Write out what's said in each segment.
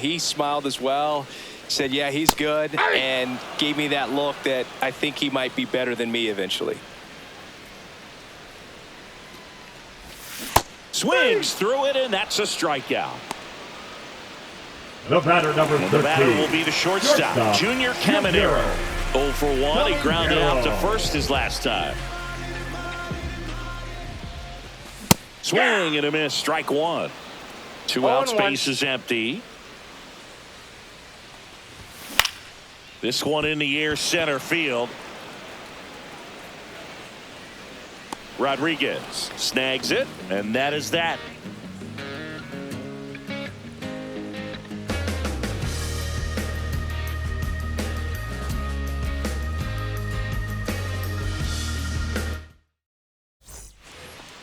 he smiled as well, said, yeah, he's good, and gave me that look that I think he might be better than me eventually. Swings through it, and that's a strikeout. The batter, number 13. The batter will be the shortstop, Junior Caminero. 0 for 1. He grounded out to first his last time. Swing and a miss. Strike one. 2 outs. Base is empty. This one in the air, center field. Rodriguez snags it, and that is that.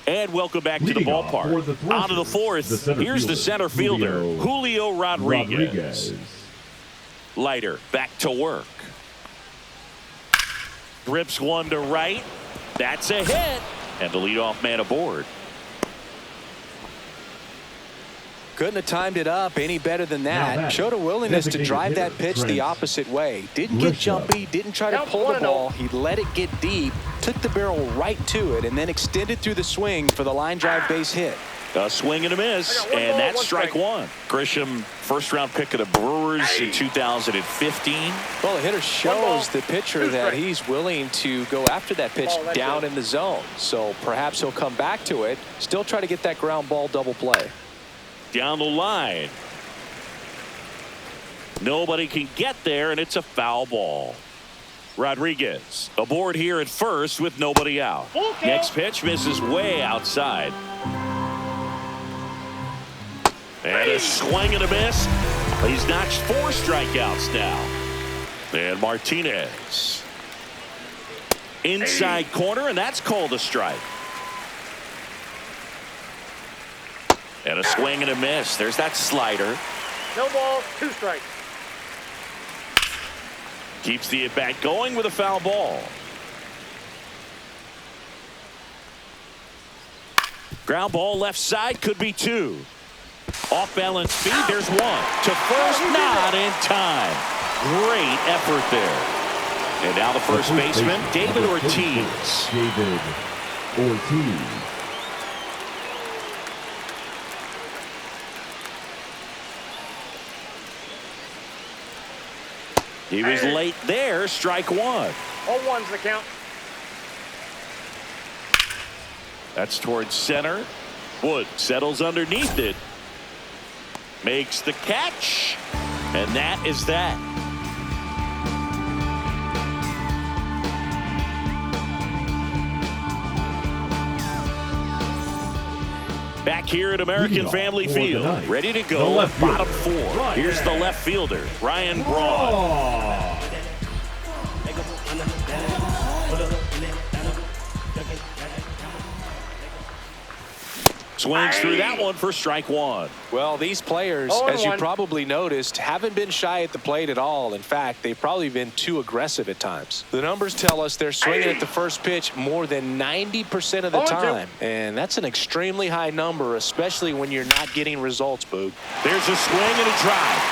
And welcome back to the ballpark. Out of the fourth, here's the center fielder, Julio Rodriguez. Leiter back to work. Drips one to right. That's a hit. And the leadoff man aboard. Couldn't have timed it up any better than that. Showed a willingness to drive that pitch the opposite way. Didn't get jumpy, didn't try to pull the ball. He let it get deep, took the barrel right to it, and then extended through the swing for the line drive base hit. A swing and a miss, and that's strike one. Grisham, first-round pick of the Brewers in 2015. Well, the hitter shows the pitcher that he's willing to go after that pitch down in the zone. So perhaps he'll come back to it, still try to get that ground ball double play. Down the line. Nobody can get there, and it's a foul ball. Rodriguez aboard here at first with nobody out. Next pitch misses way outside. And a swing and a miss. He's notched 4 strikeouts now. And Martinez. Inside corner, and that's called a strike. And a swing and a miss. There's that slider. No ball, 2 strikes. Keeps the at-bat going with a foul ball. Ground ball left side, could be 2. Off balance feed, there's 1. To first, not in time. Great effort there. And now the first baseman, David Ortiz. David Ortiz. He was late there, strike 1. All one's the count. That's towards center. Wood settles underneath it. Makes the catch. And that is that. Back here at American Family Field, ready to go, bottom 4. Here's the left fielder, Ryan Braun. Swings through that one for strike 1. Well, these players, as you probably noticed, haven't been shy at the plate at all. In fact, they've probably been too aggressive at times. The numbers tell us they're swinging at the first pitch more than 90% of the time. And that's an extremely high number, especially when you're not getting results, Boog. There's a swing and a drive.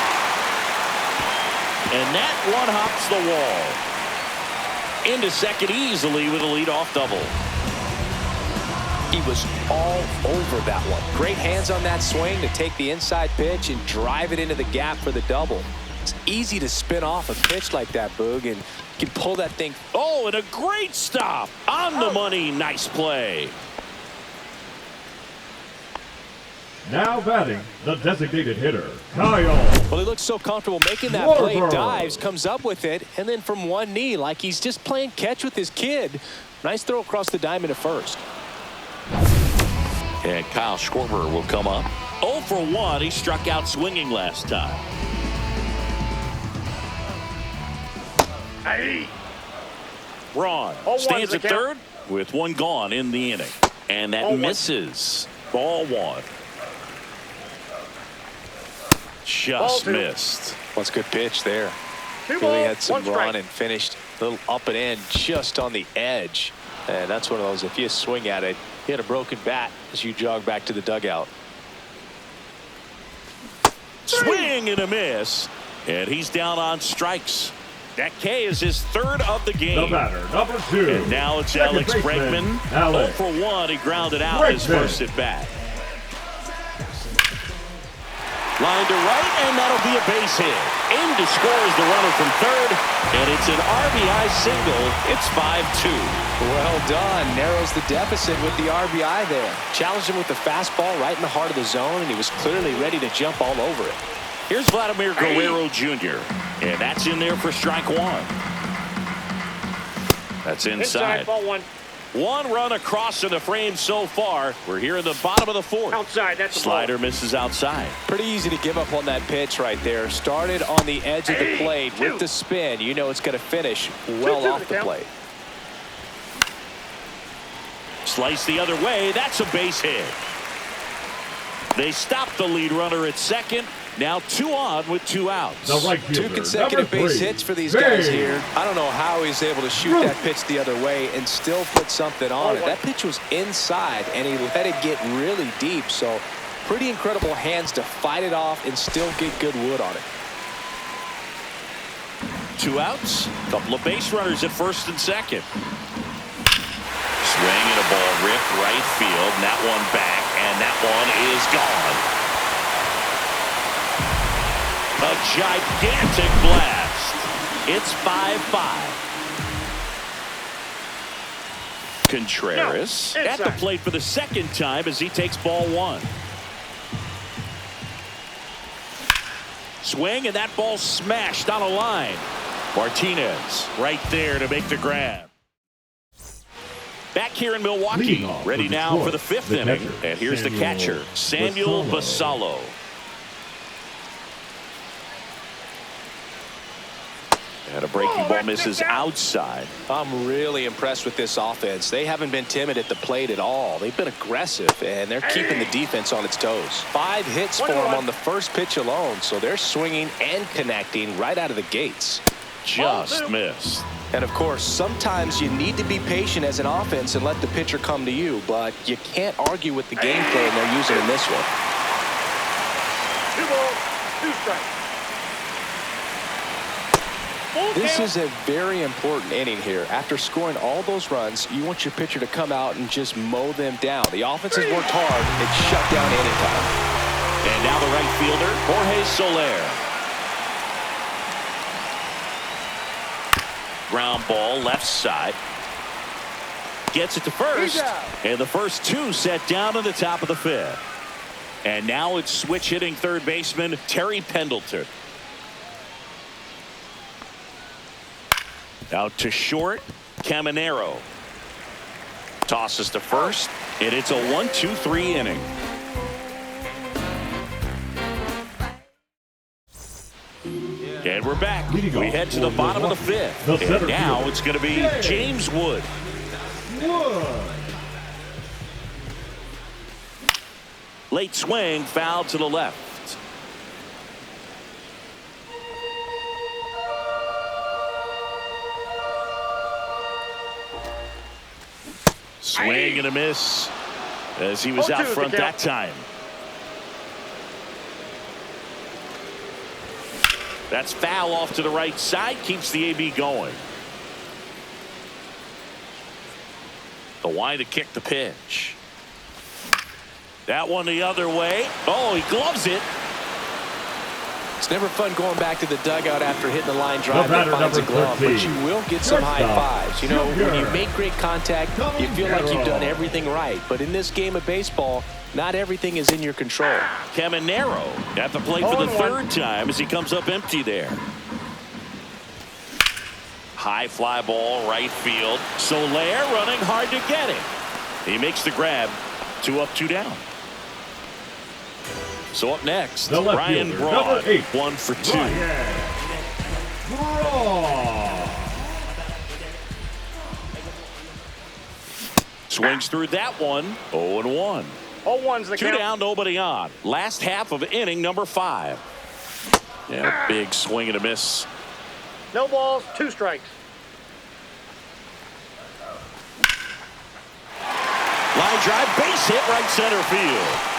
And that one hops the wall. Into second easily with a leadoff double. He was all over that one. Great hands on that swing to take the inside pitch and drive it into the gap for the double. It's easy to spin off a pitch like that, Boog, and you can pull that thing. Oh, and a great stop on the money. Nice play. Now batting, the designated hitter, Kyle. Well, he looks so comfortable making that play. Dives, comes up with it, and then from one knee, like he's just playing catch with his kid. Nice throw across the diamond at first. And Kyle Schwarber will come up. 0 for 1. He struck out swinging last time. Braun stands at third with 1 gone in the inning. And that misses. Ball 1. Just missed. What's a good pitch there. Really had some run and finished a little up and in just on the edge. And that's one of those, if you swing at it, you had a broken bat as you jog back to the dugout. Swing and a miss. And he's down on strikes. That K is his third of the game. The batter, number 2. And now it's Second Alex baseman, Bregman. Alex 0 for 1. He grounded out his first at bat. Line to right, and that'll be a base hit. In to score is the runner from third, and it's an RBI single. It's 5-2. Well done. Narrows the deficit with the RBI there. Challenged him with the fastball right in the heart of the zone, and he was clearly ready to jump all over it. Here's Vladimir Guerrero Jr., and that's in there for strike one. That's inside. Ball one. One run across in the frame so far. We're here in the bottom of the fourth. Outside, that's the Slider misses outside. Pretty easy to give up on that pitch right there. Started on the edge of the plate with the spin. You know it's going to finish well off the plate. Slice the other way. That's a base hit. They stop the lead runner at second. Now 2 on with 2 outs. The right fielder, 2 consecutive number 3, base hits for these Babe. guys here. I don't know how he's able to shoot that pitch the other way and still put something on it. That pitch was inside, and he let it get really deep. So pretty incredible hands to fight it off and still get good wood on it. 2 outs. Couple of base runners at first and second. Swing and a ball ripped right field. And that one back, and that one is gone. A gigantic blast. It's 5-5. Contreras at the plate for the second time as he takes ball one. Swing, and that ball smashed on a line. Martinez right there to make the grab. Back here in Milwaukee, ready now for the 5th inning. And here's the catcher, Samuel Basallo. And a breaking ball misses outside. I'm really impressed with this offense. They haven't been timid at the plate at all. They've been aggressive, and they're keeping the defense on its toes. 5 hits for them on the first pitch alone, so they're swinging and connecting right out of the gates. Just missed. And, of course, sometimes you need to be patient as an offense and let the pitcher come to you, but you can't argue with the game plan they're using in this one. 2 balls, 2 strikes. This is a very important inning here. After scoring all those runs, you want your pitcher to come out and just mow them down. The offense has worked hard. It's shut down anytime. And now the right fielder, Jorge Soler. Ground ball left side. Gets it to first. And the first 2 set down in the top of the 5th. And now it's switch hitting third baseman Terry Pendleton. Out to short, Caminero. Tosses to first, and it's a 1-2-3 inning. And we're back. We head to the bottom of the 5th. And now it's going to be James Wood. Late swing, foul to the left. Swing and a miss as he was out front that time. That's foul off to the right side, keeps the AB going. The wind to kick the pitch. That one the other way. Oh, he gloves it. It's never fun going back to the dugout after hitting the line drive that finds a glove, but you will get some high fives. You know, when you make great contact, you feel like you've done everything right. But in this game of baseball, not everything is in your control. Caminero at the plate for the 3rd time as he comes up empty there. High fly ball, right field. Soler running hard to get it. He makes the grab. 2 up, 2 down. So up next, Ryan Braun, 1 for 2. Swings through that one, 0-1. 0-1's the 2 count. down, nobody on. Last half of inning number 5. Yeah, big swing and a miss. No balls, 2 strikes. Line drive, base hit, right center field.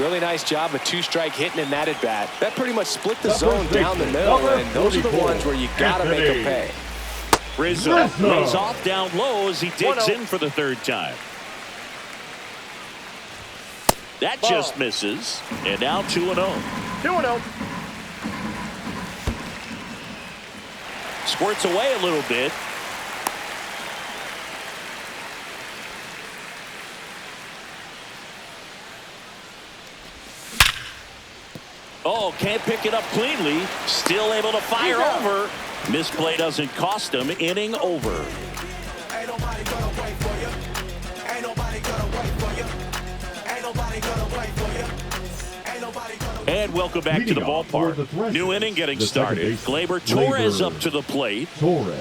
Really nice job of two-strike hitting in that at-bat. That pretty much split the zone down the middle, and those are the ones where you got to make them pay. Rizzo lays off down low as he digs in for the third time. That just misses, and now 2-0. 2-0. Squirts away a little bit. Oh, can't pick it up cleanly. Still able to fire over. Misplay doesn't cost him. Inning over. Ain't nobody gonna wait for you. Ain't nobody gonna wait for you. Ain't nobody gonna wait for you. Ain't nobody gonna. And welcome back to the ballpark. New inning getting started. Gleyber Torres up to the plate. Torres.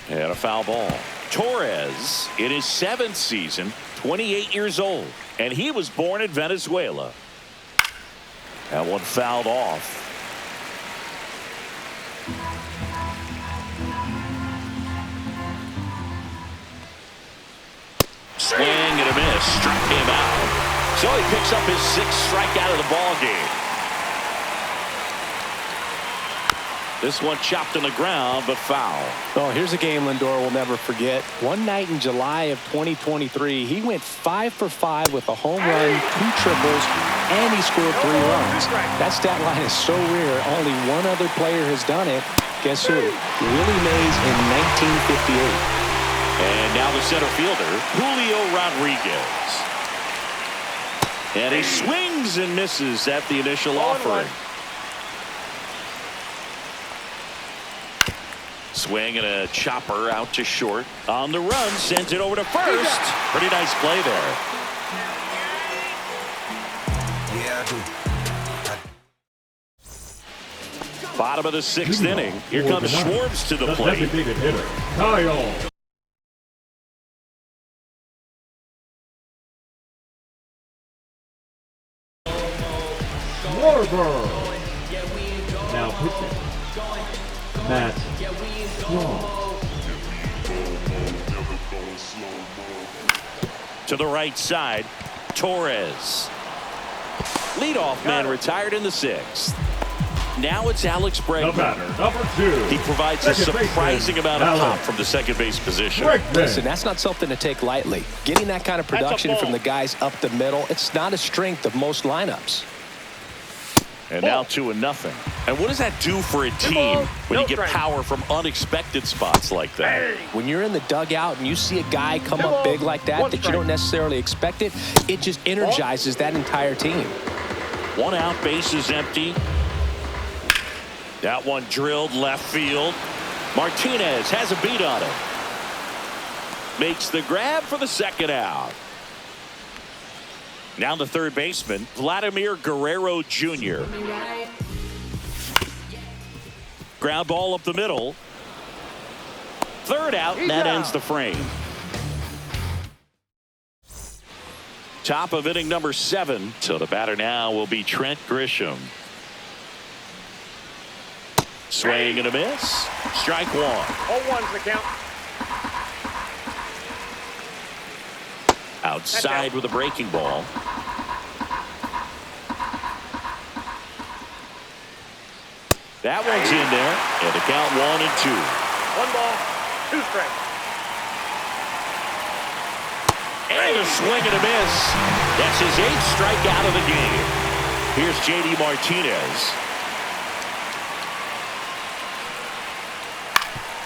And a foul ball. Torres in his 7th season, 28 years old, and he was born in Venezuela. That one fouled off. Swing and a miss, struck him out. So he picks up his 6th strikeout of the ball game. This one chopped on the ground, but foul. Oh, here's a game Lindor will never forget. One night in July of 2023, he went 5 for 5 with a home run, 2 triples, and he scored 3 runs. That stat line is so rare. Only one other player has done it. Guess who? Willie Mays in 1958. And now the center fielder, Julio Rodriguez. And he swings and misses at the initial offering. Swing and a chopper out to short. On the run, sends it over to first. Pretty nice play there. Yeah, I do. Bottom of the 6th inning. Here comes Schwartz to the plate. Designated hitter, Kyle Schwarber. Now pitching, Matt Strong. To the right side, Torres. Leadoff man retired in the 6th. Now it's Alex The Bregman. batter, number 2. He provides a Second surprising baseman, amount of pop Alex from the second base position. Bregman. Listen, that's not something to take lightly. Getting that kind of production from the guys up the middle, it's not a strength of most lineups. And now 2-0. And what does that do for a team when you get power from unexpected spots like that? When you're in the dugout and you see a guy come up big like that you don't necessarily expect it, it just energizes that entire team. 1 out, base is empty. That one drilled left field. Martinez has a beat on it. Makes the grab for the 2nd out. Now the third baseman, Vladimir Guerrero Jr. Ground ball up the middle. 3rd out, and that ends the frame. Top of inning number 7. So the batter now will be Trent Grisham. Swing and a miss. Strike 1. 0-1's the count. Outside with a breaking ball. That one's in there. And the count 1-2. 1 ball, 2 strikes. And a swing and a miss. That's his 8th strikeout of the game. Here's J.D. Martinez.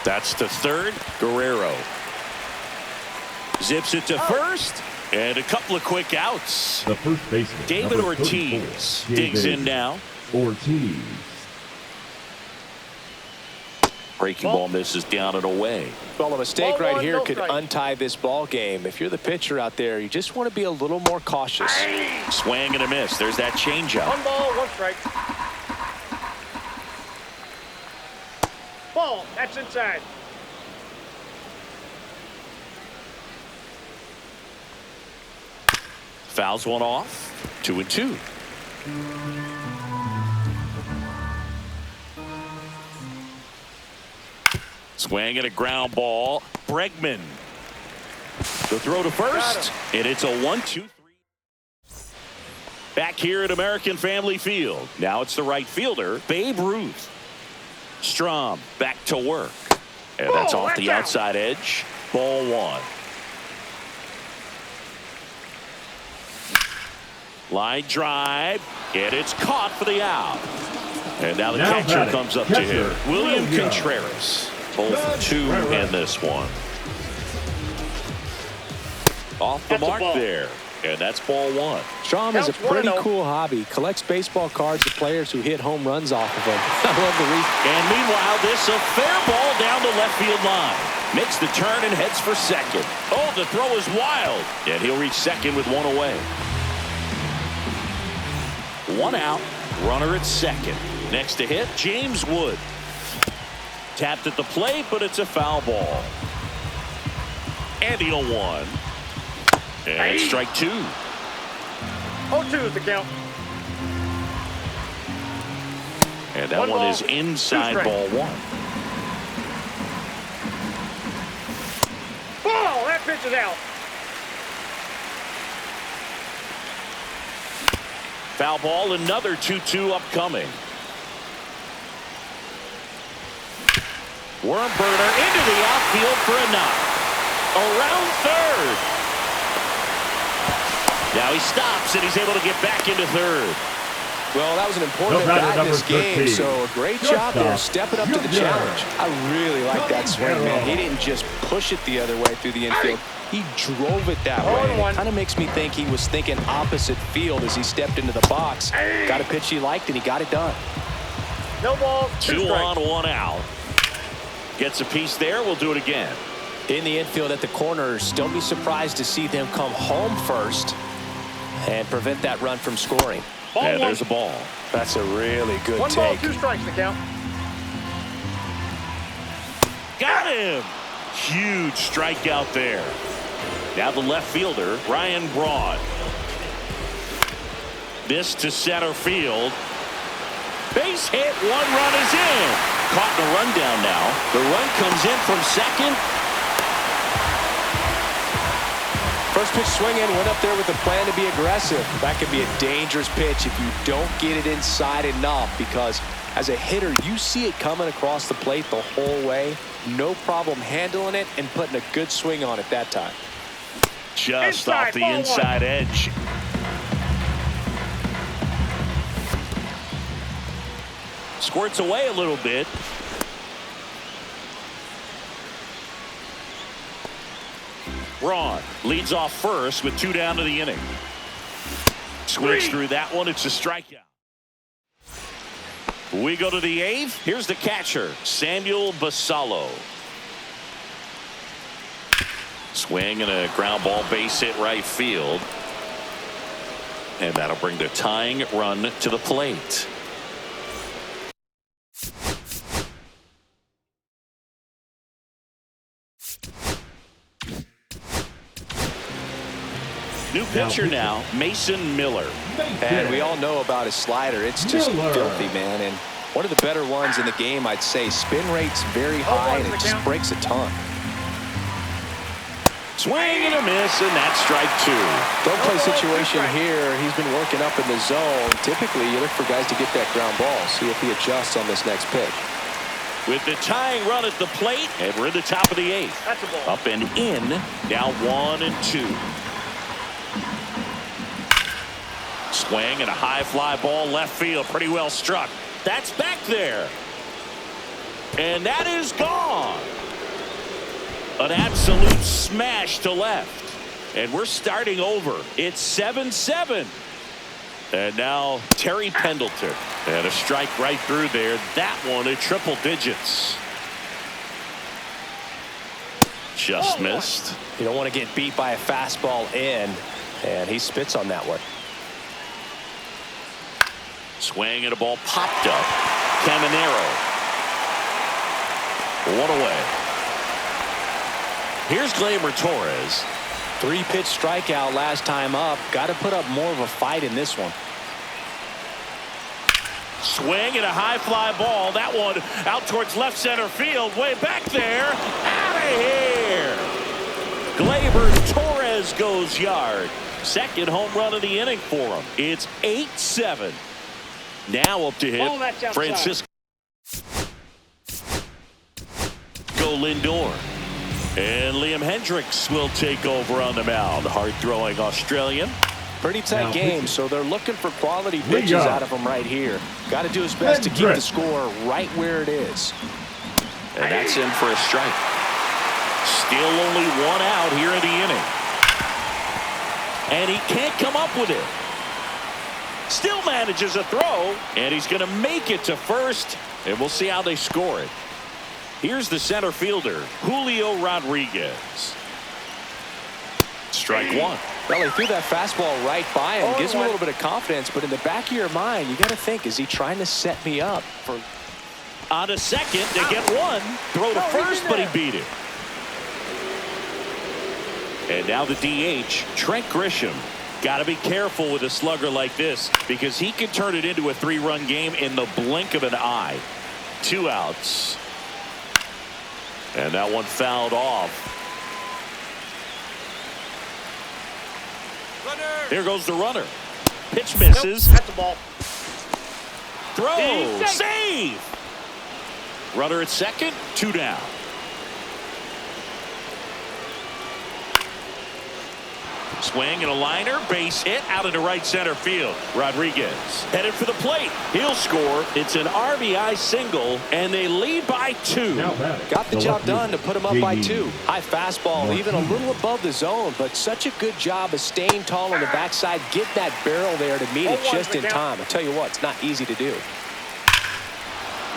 That's to third. Guerrero zips it to first. And a couple of quick outs. The first baseman, David number Ortiz 34, digs David in now. Ortiz. Breaking ball misses down and away. Well, a mistake Ball right one, here no could strike. untie this ball game. If you're the pitcher out there, you just want to be a little more cautious. Swing and a miss. There's that changeup. 1 ball, 1 strike. Ball, that's inside. Fouls one off. 2-2. Swing and a ground ball. Bregman. The throw to first, and it's a 1-2-3. Back here at American Family Field. Now it's the right fielder, Babe Ruth. Strom back to work. And that's off the outside edge. Ball one. Line drive, and it's caught for the out. And now the catcher comes up to him. William Contreras. Both two in this one. Off the mark there. And that's ball one. Strom has a pretty cool hobby. Collects baseball cards of players who hit home runs off of him. I love the reason. And meanwhile, this a fair ball down the left field line. Makes the turn and heads for second. Oh, the throw is wild. And he'll reach second with one away. One out. Runner at second. Next to hit, James Wood. Tapped at the plate, but it's a foul ball. And the 0-1. And strike two. 0-2 is the count. And that one is inside ball one. Ball! That pitch is out. Foul ball, another 2-2 upcoming. Worm burner into the outfield for a knock. Around third. Now he stops and he's able to get back into third. Well, that was an important at-bat in this game, so a great job there stepping up to the challenge. I really like that swing, man. He didn't just push it the other way through the infield. He drove it that way. It kind of makes me think he was thinking opposite field as he stepped into the box. Got a pitch he liked, and he got it done. No ball, two on, one out. Gets a piece there. We'll do it again. In the infield at the corners, don't be surprised to see them come home first and prevent that run from scoring. And there's a ball. That's a really good one take. Ball, 2 strikes the count. Got him. Huge strikeout there. Now the left fielder, Ryan Braun. This to center field. Base hit. One run is in. Caught in a rundown now. The run comes in from second. First pitch swinging, went up there with a plan to be aggressive. That could be a dangerous pitch if you don't get it inside enough, because as a hitter, you see it coming across the plate the whole way. No problem handling it and putting a good swing on it that time. Just off the inside edge. Squirts away a little bit. Braun leads off first with 2 down to the inning. Swings through that one. It's a strikeout. We go to the 8th. Here's the catcher, Samuel Basallo. Swing and a ground ball, base hit right field. And that'll bring the tying run to the plate. New pitcher now, Mason Miller. And we all know about his slider. It's just filthy, man. And one of the better ones in the game, I'd say. Spin rate's very high, and it just breaks a ton. Swing and a miss, and that's strike 2. Don't play situation here. He's been working up in the zone. Typically, you look for guys to get that ground ball. See if he adjusts on this next pitch. With the tying run at the plate, and we're at the top of the 8th. That's a ball. Up and in, now 1-2. Swing and a high fly ball left field, pretty well struck. That's back there. And that is gone. An absolute smash to left. And we're starting over. It's 7-7. And now Terry Pendleton. And a strike right through there. That one at triple digits. Just missed. You don't want to get beat by a fastball in. And he spits on that one. Swing and a ball popped up. Caminero. 1 away. Here's Gleyber Torres. 3-pitch strikeout last time up. Got to put up more of a fight in this one. Swing and a high fly ball. That one out towards left center field. Way back there. Out of here. Gleyber Torres. Torres goes yard. Second home run of the inning for him. It's 8-7. Now up to him, Francisco Lindor. And Liam Hendricks will take over on the mound. Hard-throwing Australian. Pretty tight game, so they're looking for quality pitches out of him right here. Got to do his best to keep the score right where it is. And that's in for a strike. Still only one out here in the inning. And he can't come up with it. Still manages a throw, and he's going to make it to first, and we'll see how they score it. Here's the center fielder, Julio Rodriguez. Strike one. Well, he threw that fastball right by him. Gives him a little bit of confidence, but in the back of your mind, you got to think, is he trying to set me up for... On a second, they get one. Throw to first, but he beat it. And now the DH, Trent Grisham. Got to be careful with a slugger like this because he can turn it into a 3-run game in the blink of an eye. 2 outs. And that one fouled off. Here goes the runner. Pitch misses. Nope, that's the ball. Throw. Save. Runner at second. 2 down. Swing and a liner, base hit out into right center field. Rodriguez headed for the plate. He'll score. It's an RBI single, and they lead by 2. Got the job done to put him up by 2. High fastball, even a little above the zone, but such a good job of staying tall on the backside, get that barrel there to meet it just in time. I'll tell you what, it's not easy to do.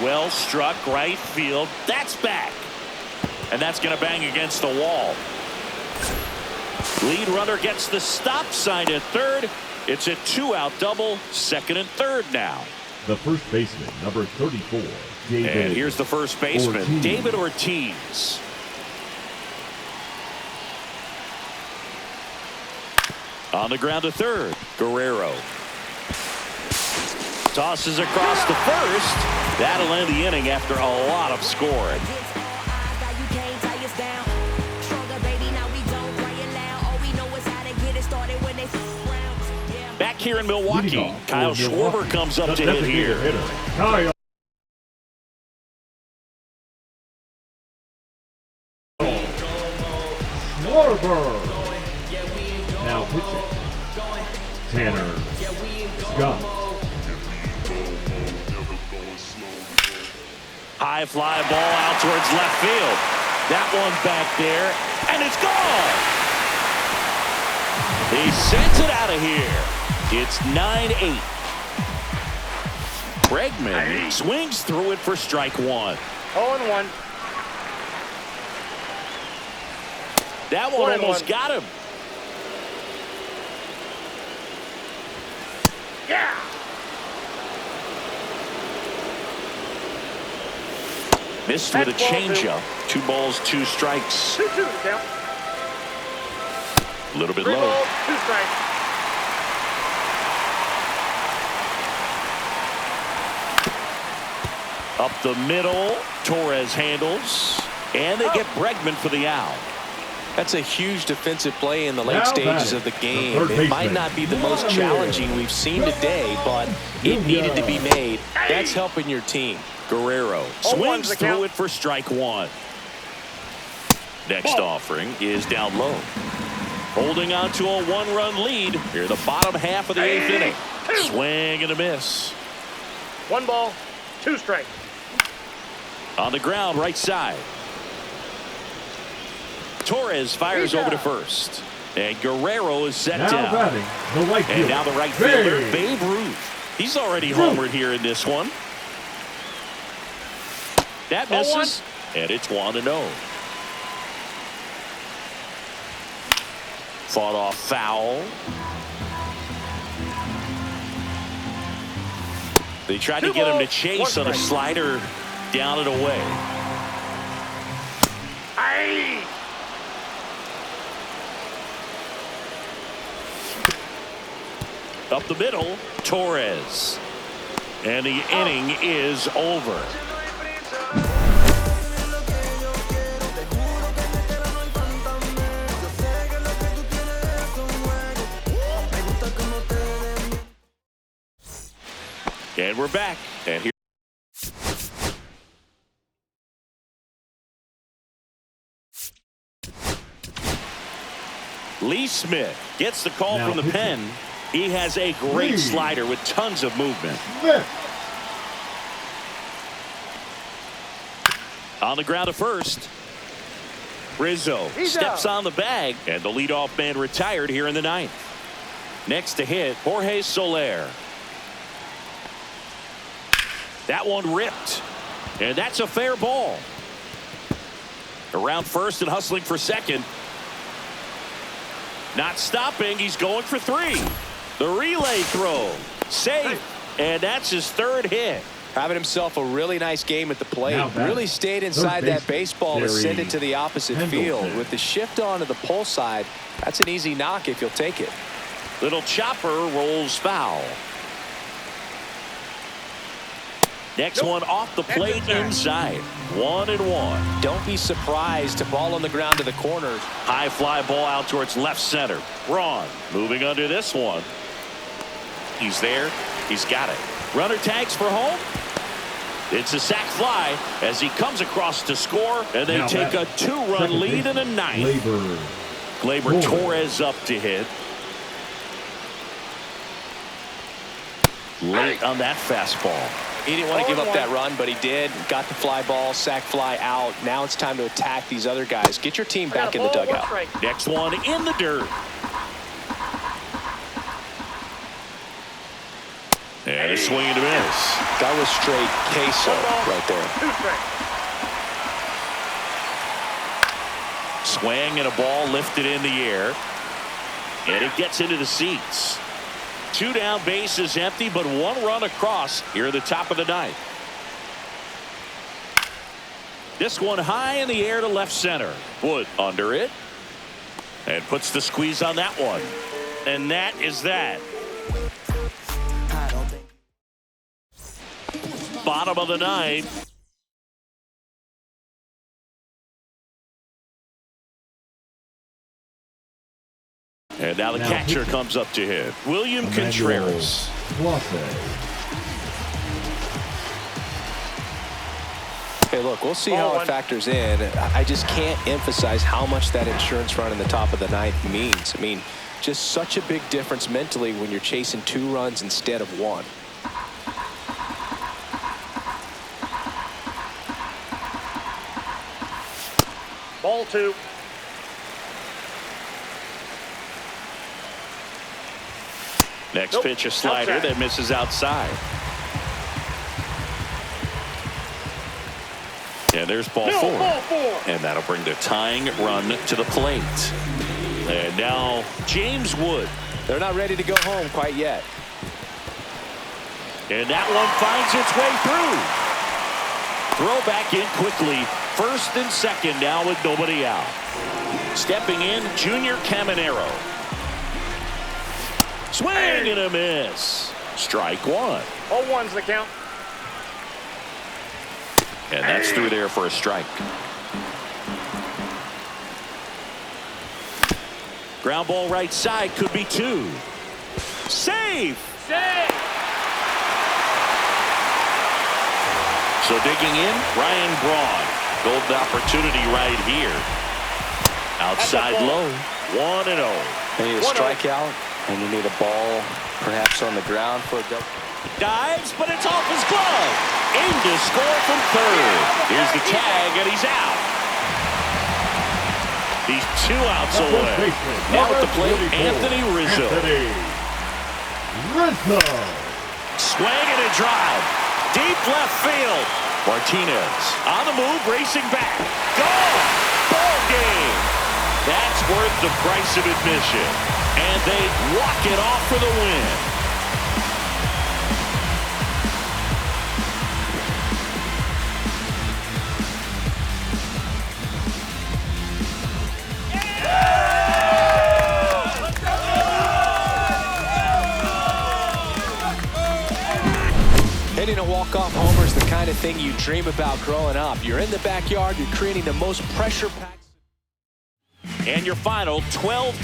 Well struck right field. That's back. And that's going to bang against the wall. Lead runner gets the stop sign at third. It's a 2-out double, second and third now. The first baseman, number 34, David. And here's the first baseman, Ortiz. David Ortiz. On the ground to third, Guerrero. Tosses across to first. That'll end the inning after a lot of scoring. Back here in Milwaukee, Kyle Schwarber comes up to hit here. Kyle Schwarber. Now pitching, Tanner Scott. High fly ball out towards left field. That one back there, and it's gone. He sends it out of here. It's 9-8. Bregman swings through it for strike 1. 0-1. That one almost got him. Yeah. Missed with a changeup. 2 balls, 2 strikes. 2-2 the count. A little bit 3 low. balls, 2 strikes. Up the middle, Torres handles, and they get Bregman for the out. That's a huge defensive play in the late stages of the game. It might not be the most challenging we've seen today, but it needed to be made. That's helping your team. Guerrero swings through it for strike 1. Next offering is down low. Holding on to a 1-run lead here in the bottom half of the 8th inning. Swing and a miss. 1 ball, 2 strikes. On the ground, right side. Torres fires over to first. And Guerrero is set down. Batting, the right and now the right fielder, Babe Ruth. He's already homered here in this one. That misses, and it's 1-0. Fought off foul. They tried to get him to chase on a slider down and away. Aye. Up the middle, Torres. And the inning is over. And we're back. And here. Lee Smith gets the call Now from the pen. He has a great slider with tons of movement. Smith. On the ground at first. Rizzo steps on the bag, and the leadoff man retired here in the ninth. Next to hit, Jorge Soler. That one ripped, and that's a fair ball. Around first and hustling for second. Not stopping, he's going for three. The relay throw, safe, and that's his third hit. Having himself a really nice game at the plate. Really stayed inside that baseball to send it to the opposite field. With the shift onto the pull side, that's an easy knock if you'll take it. Little chopper rolls foul. Next one off the plate inside. 1-1. Don't be surprised to ball on the ground to the corners. High fly ball out towards left center. Braun moving under this one. He's there. He's got it. Runner tags for home. It's a sac fly as he comes across to score, and they take a 2-run lead in the ninth. Gleyber Torres up to hit. Late on that fastball. He didn't want to give up that run, but he did. Got the fly ball, sac fly out. Now it's time to attack these other guys. Get your team back in the dugout. Next one in the dirt. And a swing and a miss. That was straight queso right there. Swing and a ball lifted in the air. And it gets into the seats. 2 down, bases empty, but 1 run across here at the top of the ninth. This one high in the air to left center. Wood under it. And puts the squeeze on that one. And that is that. Bottom of the ninth. And now the catcher comes up to hit. William Contreras. Hey, look, we'll see how it factors in. I just can't emphasize how much that insurance run in the top of the ninth means. I mean, just such a big difference mentally when you're chasing 2 runs instead of 1. Ball 2. Next pitch, a slider that misses outside. And there's ball 4. And that'll bring the tying run to the plate. And now James Wood. They're not ready to go home quite yet. And that one finds its way through. Throw back in quickly. First and second now with nobody out. Stepping in, Junior Caminero. Swing and a miss. Strike 1. 0-1's the count. And that's through there for a strike. Ground ball right side, could be 2. Save. So digging in, Ryan Braun. Golden opportunity right here. Outside low. 1-0. They need a strikeout, and you need a ball perhaps on the ground for a double. Dives, but it's off his glove. Aimed to score from third. Here's the tag, and he's out. He's 2 outs away. Now at the plate, Anthony Rizzo. Swing and a drive. Deep left field. Martinez on the move, racing back. Gone. Ball game. That's worth the price of admission. And they walk it off for the win. Hitting a walk-off homer is the kind of thing you dream about growing up. You're in the backyard, you're creating the most pressure-packed. And your final 12-10.